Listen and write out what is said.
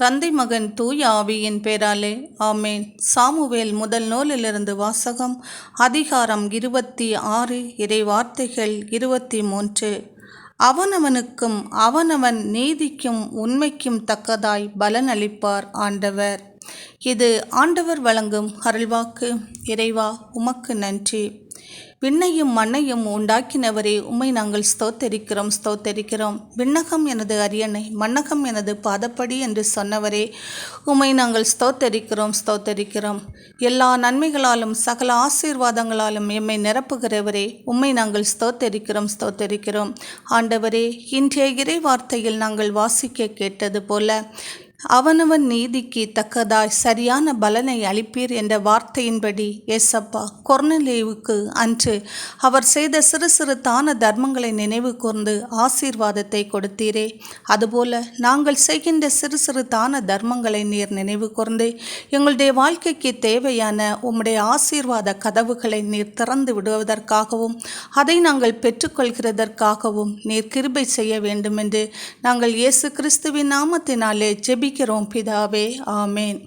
தந்தை மகன் தூய ஆவியின் பேராலே ஆமேன். சாமுவேல் முதல் நூலிலிருந்து வாசகம். அதிகாரம் 26. இறை வார்த்தைகள் 23. அவனவனுக்கும் அவனவன் நீதிக்கும் உண்மைக்கும் தக்கதாய் பலன் அளிப்பார் ஆண்டவர். இது ஆண்டவர் வழங்கும் அருள்வாக்கு. இறைவா, உமக்கு நன்றி. விண்ணையும் மண்ணையும் உண்டாக்கினவரே, உம்மை நாங்கள் ஸ்தோத்தரிக்கிறோம். விண்ணகம் எனது அரியணை, மண்ணகம் எனது பாதப்படி என்று சொன்னவரே, உம்மை நாங்கள் ஸ்தோத்தரிக்கிறோம். எல்லா நன்மைகளாலும் சகல ஆசீர்வாதங்களாலும் எம்மை நிரப்புகிறவரே, உம்மை நாங்கள் ஸ்தோத்தரிக்கிறோம். ஆண்டவரே, இன்றைய இறை வார்த்தையில் நாங்கள் வாசிக்க கேட்டது போல அவனவன் நீதிக்கு தக்கதாய் சரியான பலனை அளிப்பீர் என்ற வார்த்தையின்படி ஏசப்பா, கொர்நேலியுவுக்கு அன்று அவர் செய்த சிறு சிறு தான தர்மங்களை நினைவு கூர்ந்து ஆசீர்வாதத்தை கொடுத்தீரே, அதுபோல நாங்கள் செய்கின்ற சிறு சிறு தான தர்மங்களை நீர் நினைவு கூர்ந்து எங்களுடைய வாழ்க்கைக்கு தேவையான உம்முடைய ஆசீர்வாத கதவுகளை நீர் திறந்து விடுவதற்காகவும் அதை நாங்கள் பெற்றுக்கொள்கிறதற்காகவும் நீர் கிருபை செய்ய வேண்டும் என்று நாங்கள் இயேசு கிறிஸ்துவின் நாமத்தினாலே ஜெபிக்கிறோம் பிதாவே. ஆமேன்.